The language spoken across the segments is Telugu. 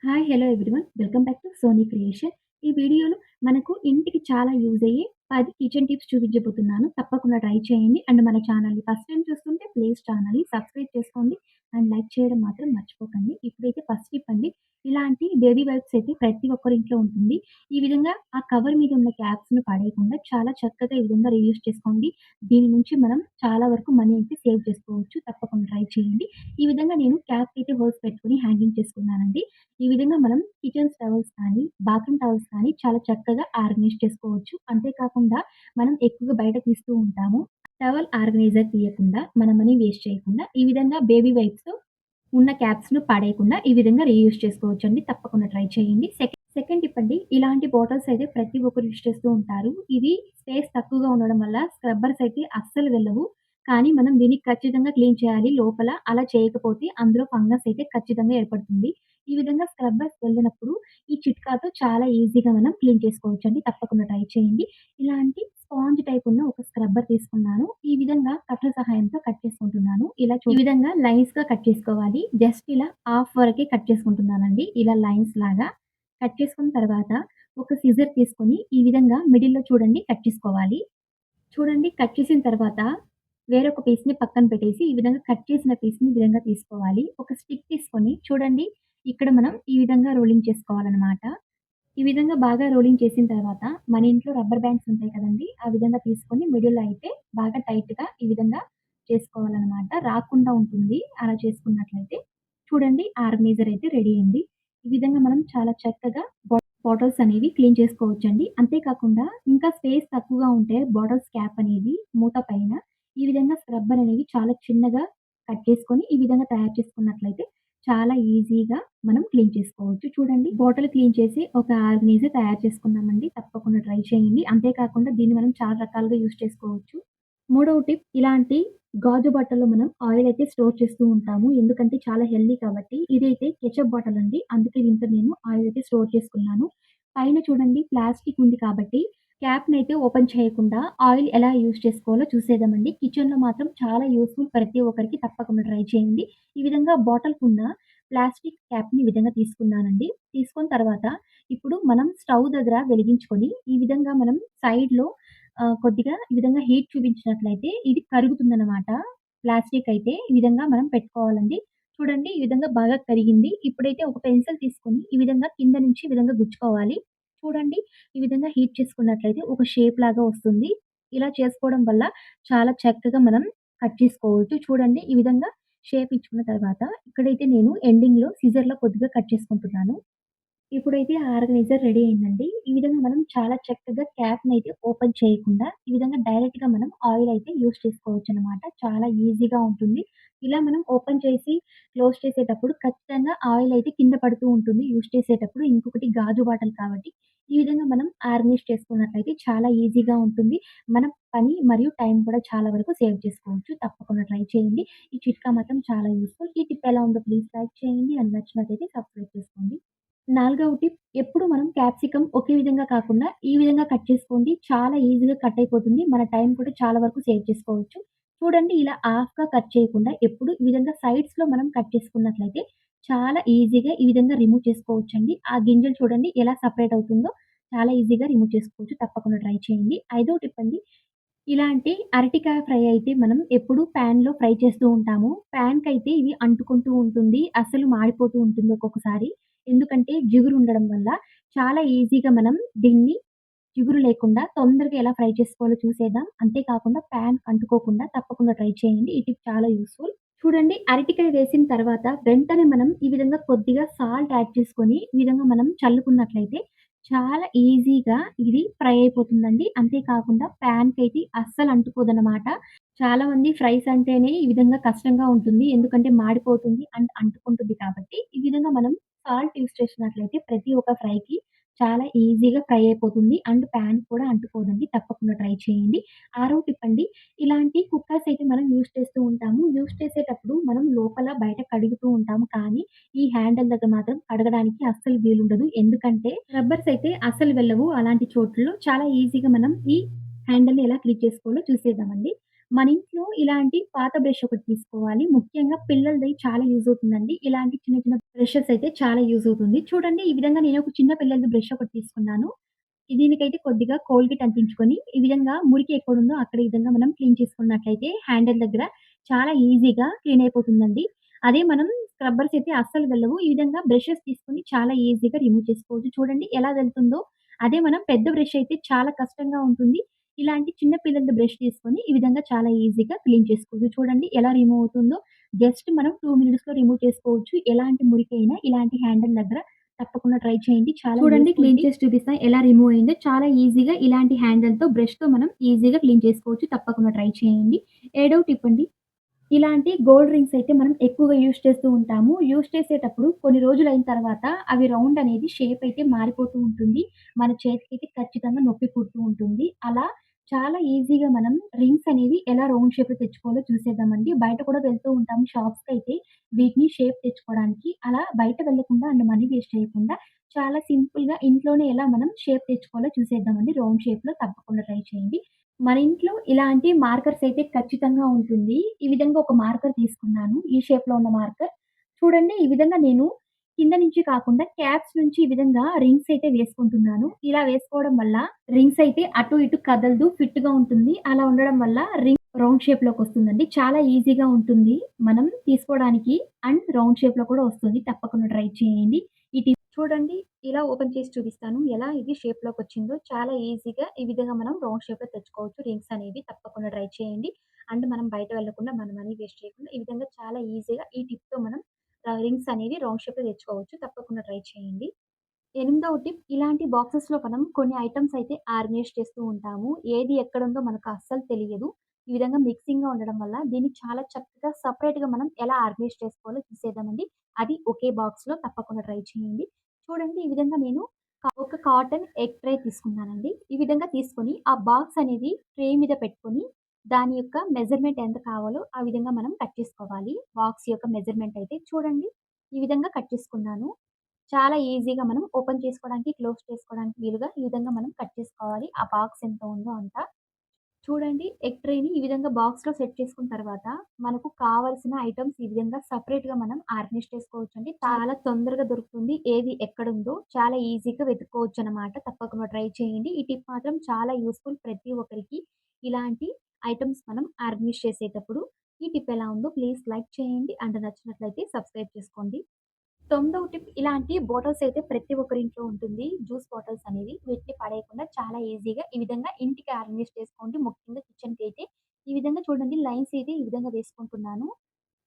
Hi! Hello everyone. Welcome back to Sony creation. ఈ వీడియోలో మనకు ఇంటికి చాలా యూజ్ అయ్యే 10 కిచెన్ టిప్స్ చూపించబోతున్నాను. తప్పకుండా ట్రై చేయండి. అండ్ మన ఛానల్‌ని ఫస్ట్ టైమ్ చూస్తుంటే ప్లీజ్ ఛానల్‌ని సబ్స్క్రైబ్ చేసుకోండి. అండ్ లైక్ చేయడం మాత్రం మర్చిపోకండి. ఇప్పుడైతే ఫస్ట్ టిప్ అండి. ఇలాంటి బేబీ వైప్స్ అయితే ప్రతి ఒక్కరి ఇంట్లో ఉంటుంది. ఈ విధంగా ఆ కవర్ మీద ఉన్న క్యాప్స్‌ని పడేయకుండా చాలా చక్కగా ఈ విధంగా రీయూజ్ చేసుకోండి. దీని నుంచి మనం చాలా వరకు మనీ అయితే సేవ్ చేసుకోవచ్చు. తప్పకుండా ట్రై చేయండి. ఈ విధంగా నేను క్యాప్‌కి అయితే హోల్స్ పెట్టుకొని హ్యాంగింగ్ చేసుకున్నానండి. ఈ విధంగా మనం కిచెన్ టవల్స్ కానీ, బాత్రూమ్ టవల్స్ కానీ చాలా చక్కగా ఆర్గనైజ్ చేసుకోవచ్చు. అంతేకాకుండా మనం ఎక్కువగా బయట తీస్తూ ఉంటాము. టవల్ ఆర్గనైజర్ తీయకుండా, మన మనీ వేస్ట్ చేయకుండా ఈ విధంగా బేబీ వైప్స్‌తో ఉన్న క్యాప్స్‌ను పడేయకుండా ఈ విధంగా రీయూజ్ చేసుకోవచ్చండి. తప్పకుండా ట్రై చేయండి. సెకండ్ టిప్ అండి. ఇలాంటి బాటిల్స్ అయితే ప్రతి ఒక్కరు యూజ్ చేస్తూ ఉంటారు. ఇవి స్పేస్ తక్కువగా ఉండడం వల్ల స్క్రబ్బర్స్ అయితే అస్సలు వెళ్ళవు. కానీ మనం దీన్ని ఖచ్చితంగా క్లీన్ చేయాలి లోపల. అలా చేయకపోతే అందులో ఫంగస్ అయితే ఖచ్చితంగా ఏర్పడుతుంది. ఈ విధంగా స్క్రబ్బర్స్ వెళ్ళినప్పుడు ఈ చిట్కాతో చాలా ఈజీగా మనం క్లీన్ చేసుకోవచ్చండి. తప్పకుండా ట్రై చేయండి. ఇలాంటి స్పాంజ్ టైప్ ఉన్న ఒక స్క్రబ్బర్ తీసుకున్నాను. ఈ విధంగా కట్టర్ సహాయంతో కట్ చేసుకుంటున్నాను. ఈ విధంగా లైన్స్‌గా కట్ చేసుకోవాలి. జస్ట్ ఇలా హాఫ్ వరకే కట్ చేసుకుంటున్నానండి. ఇలా లైన్స్ లాగా. కట్ చేసుకున్న తర్వాత ఒక సిజర్ తీసుకొని ఈ విధంగా మిడిల్‌లో చూడండి కట్ చేసుకోవాలి. చూడండి కట్ చేసిన తర్వాత వేరొక పీస్‌ని పక్కన పెట్టేసి, ఈ విధంగా కట్ చేసిన పీస్‌ని ఈ విధంగా తీసుకోవాలి. ఒక స్టిక్ తీసుకొని చూడండి ఇక్కడ మనం ఈ విధంగా రోలింగ్ చేసుకోవాలనమాట. ఈ విధంగా బాగా రోలింగ్ చేసిన తర్వాత మన ఇంట్లో రబ్బర్ బ్యాండ్స్ ఉంటాయి కదండీ! ఆ విధంగా తీసుకొని మిడిల్‌లో అయితే బాగా టైట్‌గా ఈ విధంగా చేసుకోవాలనమాట. రాకుండా ఉంటుంది అలా చేసుకున్నట్లయితే. చూడండి ఆర్గనైజర్ అయితే రెడీ అయింది. ఈ విధంగా మనం చాలా చక్కగా బాటిల్స్ అనేవి క్లీన్ చేసుకోవచ్చండి. అంతే కాకుండా ఇంకా స్పేస్ తక్కువగా ఉంటే బాటిల్స్ క్యాప్ అనేది మూత పైన ఈ విధంగా స్క్రబ్బర్ అనేవి చాలా చిన్నగా కట్ చేసుకొని ఈ విధంగా తయారు చేసుకున్నట్లయితే చాలా ఈజీగా మనం క్లీన్ చేసుకోవచ్చు. చూడండి బాటిల్ క్లీన్ చేసి ఒక ఆర్గనైజర్ తయారు చేసుకున్నామండి. తప్పకుండా ట్రై చేయండి. అంతే కాకుండా దీన్ని మనం చాలా రకాలుగా యూజ్ చేసుకోవచ్చు. మూడవ టిప్ ఇలాంటి గాజు బట్టల్లో మనం ఆయిల్ అయితే స్టోర్ చేస్తూ ఉంటాము. ఎందుకంటే చాలా హెల్తీ కాబట్టి. ఇదైతే కెచప్ బాటిల్ అండి. అందుకే దీంట్లో నేను ఆయిల్ అయితే స్టోర్ చేసుకున్నాను. పైన చూడండి ప్లాస్టిక్ ఉంది కాబట్టి క్యాప్‌నయితే ఓపెన్ చేయకుండా ఆయిల్ ఎలా యూజ్ చేసుకోవాలో చూసేద్దామండి. కిచెన్‌లో మాత్రం చాలా యూజ్‌ఫుల్ ప్రతి ఒక్కరికి తప్పకుండా ట్రై చేయండి. ఈ విధంగా బాటిల్‌కున్న ప్లాస్టిక్ క్యాప్‌ని ఈ విధంగా తీసుకున్నానండి. తీసుకున్న తర్వాత ఇప్పుడు మనం స్టవ్ దగ్గర వెలిగించుకొని ఈ విధంగా మనం సైడ్‌లో కొద్దిగా ఈ విధంగా హీట్ చూపించినట్లయితే ఇది కరుగుతుందనమాట. ప్లాస్టిక్ అయితే ఈ విధంగా మనం పెట్టుకోవాలండి. చూడండి ఈ విధంగా బాగా కరిగింది. ఇప్పుడైతే ఒక పెన్సిల్ తీసుకొని ఈ విధంగా కింద నుంచి ఈ విధంగా గుచ్చుకోవాలి. చూడండి ఈ విధంగా హీట్ చేసుకున్నట్లయితే ఒక షేప్ లాగా వస్తుంది. ఇలా చేసుకోవడం వల్ల చాలా చక్కగా మనం కట్ చేసుకోవచ్చు. చూడండి ఈ విధంగా షేప్ ఇచ్చుకున్న తర్వాత ఇక్కడైతే నేను ఎండింగ్‌లో సిజర్‌లో కొద్దిగా కట్ చేసుకుంటున్నాను. ఇప్పుడైతే ఆర్గనైజర్ రెడీ అయిందండి. ఈ విధంగా మనం చాలా చక్కగా క్యాప్‌నయితే ఓపెన్ చేయకుండా, ఈ విధంగా డైరెక్ట్‌గా మనం ఆయిల్ అయితే యూజ్ చేసుకోవచ్చనమాట. చాలా ఈజీగా ఉంటుంది. ఇలా మనం ఓపెన్ చేసి, క్లోజ్ చేసేటప్పుడు ఖచ్చితంగా ఆయిల్ అయితే కింద పడుతూ ఉంటుంది యూజ్ చేసేటప్పుడు. ఇంకొకటి గాజు బాటిల్ కాబట్టి, ఈ విధంగా మనం ఆర్గనైజ్ చేసుకున్నట్లయితే చాలా ఈజీగా ఉంటుంది. మన పని మరియు టైం కూడా చాలా వరకు సేవ్ చేసుకోవచ్చు. తప్పకుండా ట్రై చేయండి. ఈ చిట్కా మాత్రం చాలా యూజ్‌ఫుల్. ఈ టిప్ ఎలా ఉందో ప్లీజ్ లైక్ చేయండి. అండ్ నచ్చినట్లయితే సబ్స్క్రైబ్ చేసుకోండి. నాలుగవ టిప్ ఎప్పుడు మనం క్యాప్సికమ్ ఒకే విధంగా కాకుండా ఈ విధంగా కట్ చేసుకోండి. చాలా ఈజీగా కట్ అయిపోతుంది. మన టైం కూడా చాలా వరకు సేవ్ చేసుకోవచ్చు. చూడండి ఇలా హాఫ్‌గా కట్ చేయకుండా ఎప్పుడు ఈ విధంగా సైడ్స్‌లో మనం కట్ చేసుకున్నట్లయితే చాలా ఈజీగా ఈ విధంగా రిమూవ్ చేసుకోవచ్చండి. ఆ గింజలు చూడండి ఎలా సెపరేట్ అవుతుందో చాలా ఈజీగా రిమూవ్ చేసుకోవచ్చు. తప్పకుండా ట్రై చేయండి. ఐదవ టిప్ అండి. ఇలాంటి అరటికాయ ఫ్రై అయితే మనం ఎప్పుడు ప్యాన్‌లో ఫ్రై చేస్తూ ఉంటాము. ప్యాన్‌కైతే ఇది అంటుకుంటూ ఉంటుంది. అస్సలు మాడిపోతూ ఉంటుంది ఒక్కొక్కసారి. ఎందుకంటే జిగురు ఉండడం వల్ల చాలా ఈజీగా మనం దీన్ని జిగురు లేకుండా తొందరగా ఎలా ఫ్రై చేసుకోవాలో చూసేద్దాం. అంతే కాకుండా ప్యాన్‌కి అంటుకోకుండా తప్పకుండా ట్రై చేయండి. ఈ టిప్ చాలా యూజ్‌ఫుల్. చూడండి అరటికాయ వేసిన తర్వాత వెంటనే మనం ఈ విధంగా కొద్దిగా సాల్ట్ యాడ్ చేసుకొని, ఈ విధంగా మనం చల్లుకున్నట్లయితే చాలా ఈజీగా ఇది ఫ్రై అయిపోతుందండి. అంతే కాకుండా ప్యాన్‌కైతే అస్సలు అంటుకోదనమాట. చాలామంది ఫ్రైస్ అంటేనే ఈ విధంగా కష్టంగా ఉంటుంది. ఎందుకంటే మాడిపోతుంది అండ్ అంటుకుంటుంది కాబట్టి, ఈ విధంగా మనం సాల్ట్ యూజ్ చేసినట్లయితే ప్రతి ఒక్క ఫ్రైకి చాలా ఈజీగా ఫ్రై అయిపోతుంది. అండ్ ప్యాన్‌కి కూడా అంటుకోదండి. తప్పకుండా ట్రై చేయండి. ఆరో టిప్ అండి. ఇలాంటి కుక్కర్స్ అయితే మనం యూజ్ చేస్తూ ఉంటాము. యూజ్ చేసేటప్పుడు మనం లోపల, బయట కడుగుతూ ఉంటాము. కానీ ఈ హ్యాండిల్ దగ్గర మాత్రం కడగడానికి అస్సలు వీలుండదు. ఎందుకంటే రబ్బర్స్ అయితే అస్సలు వెళ్ళవు అలాంటి చోట్లలో. చాలా ఈజీగా మనం ఈ హ్యాండిల్‌ని ఎలా క్లీన్ చేసుకోవాలో చూసేద్దామండి. మన ఇంట్లో ఇలాంటి పాత బ్రష్ ఒకటి తీసుకోవాలి. ముఖ్యంగా పిల్లలది చాలా యూజ్ అవుతుందండి. ఇలాంటి చిన్న చిన్న బ్రషెస్ అయితే చాలా యూజ్ అవుతుంది. చూడండి ఈ విధంగా నేను ఒక చిన్న పిల్లలది బ్రష్ ఒకటి తీసుకున్నాను. దీనికైతే కొద్దిగా కోల్గేట్ అంటించుకొని, ఈ విధంగా మురికి ఎక్కడుందో అక్కడ ఈ విధంగా మనం క్లీన్ చేసుకున్నట్లయితే హ్యాండిల్ దగ్గర చాలా ఈజీగా క్లీన్ అయిపోతుందండి. అదే మనం స్క్రబ్బర్స్ అయితే అస్సలు వెళ్ళవు. ఈ విధంగా బ్రషెస్ తీసుకొని చాలా ఈజీగా రిమూవ్ చేసుకోవచ్చు. చూడండి ఎలా వెళ్తుందో. అదే మనం పెద్ద బ్రష్ అయితే చాలా కష్టంగా ఉంటుంది. ఇలాంటి చిన్న పిల్లలది బ్రష్ తీసుకొని ఈ విధంగా చాలా ఈజీగా క్లీన్ చేసుకోవచ్చు. చూడండి ఎలా రిమూవ్ అవుతుందో. జస్ట్ మనం 2 మినిట్స్‌లో రిమూవ్ చేసుకోవచ్చు. ఎలాంటి మురికైనా ఇలాంటి హ్యాండిల్ దగ్గర తప్పకుండా ట్రై చేయండి. చాలా చూడండి క్లీన్ చేసి చూపిస్తా ఎలా రిమూవ్ అయిందో. చాలా ఈజీగా ఇలాంటి హ్యాండిల్‌తో బ్రష్‌తో మనం ఈజీగా క్లీన్ చేసుకోవచ్చు. తప్పకుండా ట్రై చేయండి. ఏడవ టిప్ అండి. ఇలాంటి గోల్డ్ రింగ్స్ అయితే మనం ఎక్కువగా యూజ్ చేస్తూ ఉంటాము. యూజ్ చేసేటప్పుడు కొన్ని రోజులయిన తర్వాత అవి రౌండ్ అనేది షేప్ అయితే మారిపోతూ ఉంటుంది. మన చేతికైతే ఖచ్చితంగా నొప్పి పుడుతూ ఉంటుంది. అలా చాలా ఈజీగా మనం రింగ్స్ అనేవి ఎలా రౌండ్ షేప్‌లో తెచ్చుకోవాలో చూసేద్దామండి. బయట కూడా వెళ్తూ ఉంటాము షాప్స్‌కైతే వీటిని షేప్ తెచ్చుకోవడానికి. అలా బయట వెళ్ళకుండా అండ్ మనీ వేస్ట్ చేయకుండా చాలా సింపుల్‌గా ఇంట్లోనే ఎలా మనం షేప్ తెచ్చుకోవాలో చూసేద్దామండి. రౌండ్ షేప్‌లో తప్పకుండా ట్రై చేయండి. మన ఇంట్లో ఇలాంటి మార్కర్స్ అయితే ఖచ్చితంగా ఉంటుంది. ఈ విధంగా ఒక మార్కర్ తీసుకున్నాను. ఈ షేప్‌లో ఉన్న మార్కర్. చూడండి ఈ విధంగా నేను కింద నుంచి కాకుండా క్యాప్స్ నుంచి ఈ విధంగా రింగ్స్ అయితే వేసుకుంటున్నాను. ఇలా వేసుకోవడం వల్ల రింగ్స్ అయితే అటు ఇటు కదలదు. ఫిట్‌గా ఉంటుంది. అలా ఉండడం వల్ల రింగ్ రౌండ్ షేప్‌లోకొస్తుందండి. చాలా ఈజీగా ఉంటుంది. మనం తీసుకోవడానికి అండ్ రౌండ్ షేప్‌లో కూడా వస్తుంది. తప్పకుండా ట్రై చేయండి. ఈ టిప్ చూడండి ఇలా ఓపెన్ చేసి చూపిస్తాను. ఎలా ఇది షేప్‌లోకొచ్చిందో. చాలా ఈజీగా ఈ విధంగా మనం రౌండ్ షేప్‌లో తెచ్చుకోవచ్చు రింగ్స్ అనేవి. తప్పకుండా ట్రై చేయండి. అండ్ మనం బయట వెళ్ళకుండా మన మనీ వేస్ట్ చేయకుండా ఈ విధంగా చాలా ఈజీగా ఈ టిప్‌తో మనం రింగ్స్ అనేవి రౌండ్ షేప్‌లో తెచ్చుకోవచ్చు. తప్పకుండా ట్రై చేయండి. ఎనిమిదవ టిప్ ఇలాంటి బాక్సెస్‌లో మనం కొన్ని ఐటెమ్స్ అయితే ఆర్గనైజ్ చేస్తూ ఉంటాము. ఏది ఎక్కడుందో మనకు అస్సలు తెలియదు. ఈ విధంగా మిక్సింగ్‌గా ఉండడం వల్ల దీన్ని చాలా చక్కగా సెపరేట్‌గా మనం ఎలా ఆర్గనైజ్ చేసుకోవాలో చూసేద్దామండి. అది ఒకే బాక్స్‌లో తప్పకుండా ట్రై చేయండి. చూడండి ఈ విధంగా నేను ఒక కాటన్ ఎగ్ ట్రే తీసుకున్నానండి. ఈ విధంగా తీసుకొని ఆ బాక్స్ అనేది ట్రే మీద పెట్టుకొని దాని యొక్క మెజర్‌మెంట్ ఎంత కావాలో ఆ విధంగా మనం కట్ చేసుకోవాలి. బాక్స్ యొక్క మెజర్‌మెంట్ అయితే చూడండి ఈ విధంగా కట్ చేసుకున్నాను. చాలా ఈజీగా మనం ఓపెన్ చేసుకోవడానికి, క్లోజ్ చేసుకోవడానికి వీలుగా ఈ విధంగా మనం కట్ చేసుకోవాలి. ఆ బాక్స్ ఎంత ఉందో అంత. చూడండి ఎగ్ ట్రేని ఈ విధంగా బాక్స్‌లో సెట్ చేసుకున్న తర్వాత, మనకు కావాల్సిన ఐటెమ్స్ ఈ విధంగా సెపరేట్‌గా మనం ఆర్గనైజ్ చేసుకోవచ్చండి. చాలా తొందరగా దొరుకుతుంది. ఏది ఎక్కడుందో చాలా ఈజీగా వెతుక్కోవచ్చనమాట. తప్పకుండా ట్రై చేయండి. ఈ టిప్ మాత్రం చాలా యూజ్‌ఫుల్ ప్రతి ఒక్కరికి. ఇలాంటి ఐటెమ్స్ మనం ఆర్గనైజ్ చేసేటప్పుడు. ఈ టిప్ ఎలా ఉందో ప్లీజ్ లైక్ చేయండి. అండ్ నచ్చినట్లయితే సబ్స్క్రైబ్ చేసుకోండి. తొమ్మిదవ టిప్ ఇలాంటి బాటిల్స్ అయితే ప్రతి ఒక్కరి ఇంట్లో ఉంటుంది. జ్యూస్ బాటిల్స్ అనేవి. వీటిని పడేయకుండా చాలా ఈజీగా ఈ విధంగా ఇంటికి ఆర్గనైజ్ చేసుకోండి. ముఖ్యంగా కిచెన్‌కైతే. ఈ విధంగా చూడండి లైన్స్ అయితే ఈ విధంగా వేసుకుంటున్నాను.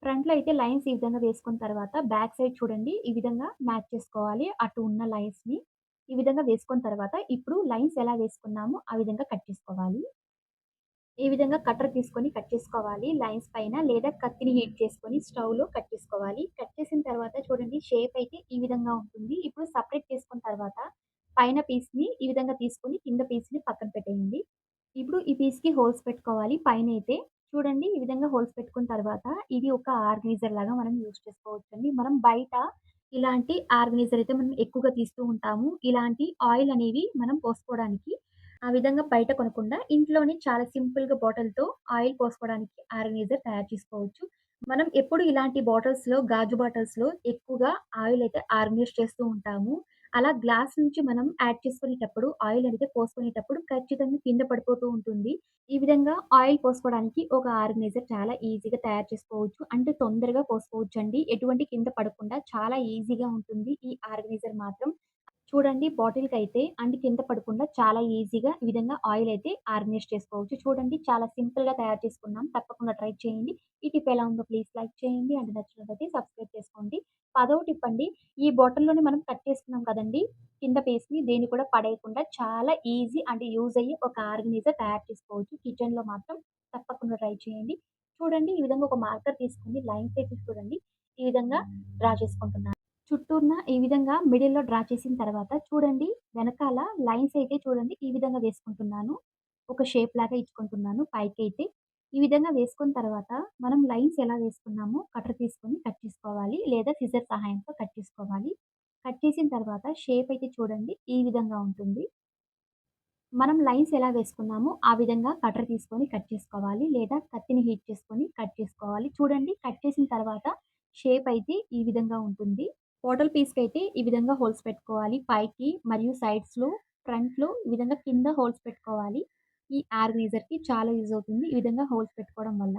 ఫ్రంట్‌లో అయితే లైన్స్ ఈ విధంగా వేసుకున్న తర్వాత బ్యాక్ సైడ్ చూడండి ఈ విధంగా మ్యాచ్ చేసుకోవాలి. అటు ఉన్న లైన్స్‌ని. ఈ విధంగా వేసుకున్న తర్వాత ఇప్పుడు లైన్స్ ఎలా వేసుకున్నామో ఆ విధంగా కట్ చేసుకోవాలి. ఈ విధంగా కట్టర్ తీసుకొని కట్ చేసుకోవాలి లైన్స్ పైన లేదా కత్తిని హీట్ చేసుకొని స్టవ్‌లో కట్ చేసుకోవాలి. కట్ చేసిన తర్వాత చూడండి షేప్ అయితే ఈ విధంగా ఉంటుంది. ఇప్పుడు సెపరేట్ చేసుకున్న తర్వాత పైన పీస్‌ని ఈ విధంగా తీసుకొని కింద పీస్‌ని పక్కన పెట్టేయండి. ఇప్పుడు ఈ పీస్‌కి హోల్స్ పెట్టుకోవాలి పైనైతే. చూడండి ఈ విధంగా హోల్స్ పెట్టుకున్న తర్వాత ఇది ఒక ఆర్గనైజర్ లాగా మనం యూజ్ చేసుకోవచ్చండి. మనం బయట ఇలాంటి ఆర్గనైజర్ అయితే మనం ఎక్కువగా తీస్తూ ఉంటాము. ఇలాంటి ఆయిల్ అనేవి మనం పోసుకోవడానికి ఆ విధంగా బయట కొనకుండా ఇంట్లోనే చాలా సింపుల్‌గా బాటిల్‌తో ఆయిల్ పోసుకోవడానికి ఆర్గనైజర్ తయారు చేసుకోవచ్చు. మనం ఎప్పుడు ఇలాంటి బాటిల్స్‌లో గాజు బాటిల్స్‌లో ఎక్కువగా ఆయిల్ అయితే ఆర్గనైజ్ చేస్తూ ఉంటాము. అలా గ్లాస్ నుంచి మనం యాడ్ చేసుకునేటప్పుడు ఆయిల్ అనేది పోసుకునేటప్పుడు ఖచ్చితంగా కింద పడిపోతూ ఉంటుంది. ఈ విధంగా ఆయిల్ పోసుకోవడానికి ఒక ఆర్గనైజర్ చాలా ఈజీగా తయారు చేసుకోవచ్చు. అంటే తొందరగా పోసుకోవచ్చండి. ఎటువంటి కింద పడకుండా చాలా ఈజీగా ఉంటుంది ఈ ఆర్గనైజర్ మాత్రం. చూడండి బాటిల్‌కైతే అండ్ కింద పడకుండా చాలా ఈజీగా ఈ విధంగా ఆయిల్ అయితే ఆర్గనైజ్ చేసుకోవచ్చు. చూడండి చాలా సింపుల్‌గా తయారు చేసుకున్నాం. తప్పకుండా ట్రై చేయండి. ఈ టిప్ ఎలా ఉందో ప్లీజ్ లైక్ చేయండి. అండ్ నచ్చినట్లయితే సబ్స్క్రైబ్ చేసుకోండి. పదవ టిప్ అండి. ఈ బాటిల్‌లోనే మనం కట్ చేసుకున్నాం కదండీ! కింద పీస్‌ని దేన్ని కూడా పడేయకుండా చాలా ఈజీ అండ్ యూజ్ అయ్యే ఒక ఆర్గనైజర్ తయారు చేసుకోవచ్చు. కిచెన్‌లో మాత్రం తప్పకుండా ట్రై చేయండి. చూడండి ఈ విధంగా ఒక మార్కర్ తీసుకొని లైన్స్ అయితే చూడండి ఈ విధంగా డ్రా చేసుకుంటున్నాను. చుట్టూరున ఈ విధంగా మిడిల్‌లో డ్రా చేసిన తర్వాత చూడండి వెనకాల లైన్స్ అయితే చూడండి ఈ విధంగా వేసుకుంటున్నాను. ఒక షేప్ లాగా ఇచ్చుకుంటున్నాను పైకైతే. ఈ విధంగా వేసుకున్న తర్వాత మనం లైన్స్ ఎలా వేసుకున్నామో కట్టర్ తీసుకొని కట్ చేసుకోవాలి. లేదా సిజర్ సహాయంతో కట్ చేసుకోవాలి. కట్ చేసిన తర్వాత షేప్ అయితే చూడండి ఈ విధంగా ఉంటుంది. మనం లైన్స్ ఎలా వేసుకున్నామో ఆ విధంగా కటర్ తీసుకొని కట్ చేసుకోవాలి. లేదా కత్తిని హీట్ చేసుకొని కట్ చేసుకోవాలి. చూడండి కట్ చేసిన తర్వాత షేప్ అయితే ఈ విధంగా ఉంటుంది. బాటిల్ పీస్‌కైతే ఈ విధంగా హోల్స్ పెట్టుకోవాలి. పైకి మరియు సైడ్స్‌లో, ఫ్రంట్‌లో ఈ విధంగా కింద హోల్స్ పెట్టుకోవాలి. ఈ ఎయిర్ గ్రీజర్‌కి చాలా యూజ్ అవుతుంది. ఈ విధంగా హోల్స్ పెట్టుకోవడం వల్ల.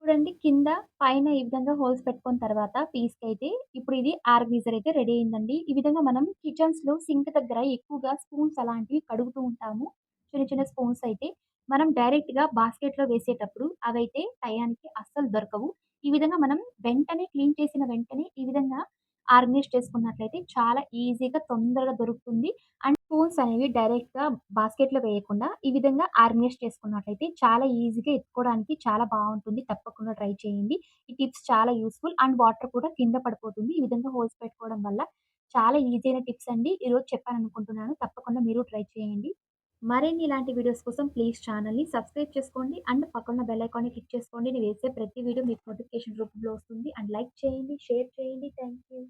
చూడండి కింద, పైన ఈ విధంగా హోల్స్ పెట్టుకున్న తర్వాత పీస్‌కైతే ఇప్పుడు ఇది ఎయిర్ గ్రీజర్ అయితే రెడీ అయిందండి. ఈ విధంగా మనం కిచెన్స్‌లో సింక్ దగ్గర ఎక్కువగా స్పూన్స్ అలాంటివి కడుగుతూ ఉంటాము. చిన్న చిన్న స్పూన్స్ అయితే మనం డైరెక్ట్‌గా బాస్కెట్‌లో వేసేటప్పుడు అవైతే టయానికి అస్సలు దొరకవు. ఈ విధంగా మనం వెంటనే క్లీన్ చేసిన వెంటనే ఈ విధంగా ఆర్గనైజ్ చేసుకున్నట్లయితే చాలా ఈజీగా తొందరగా దొరుకుతుంది. అండ్ స్పూన్స్ అనేవి డైరెక్ట్‌గా బాస్కెట్‌లో వేయకుండా ఈ విధంగా ఆర్గనైజ్ చేసుకున్నట్లయితే చాలా ఈజీగా ఎత్తుకోవడానికి చాలా బావుంటుంది. తప్పకుండా ట్రై చేయండి. ఈ టిప్స్ చాలా యూజ్‌ఫుల్ అండ్ వాటర్ కూడా కింద పడిపోతుంది. ఈ విధంగా హోల్స్ పెట్టుకోవడం వల్ల చాలా ఈజీ అయిన టిప్స్ అండి. ఈరోజు చెప్పాననుకుంటున్నాను. తప్పకుండా మీరు ట్రై చేయండి. మరిన్ని ఇలాంటి వీడియోస్ కోసం ప్లీజ్ ఛానెల్‌ని సబ్స్క్రైబ్ చేసుకోండి. అండ్ పక్కన బెల్ ఐకాన్‌ని క్లిక్ చేసుకోండి. నేను వేసే ప్రతి వీడియో మీకు నోటిఫికేషన్ రూపంలో వస్తుంది. అండ్ లైక్ చేయండి, షేర్ చేయండి. Thank you.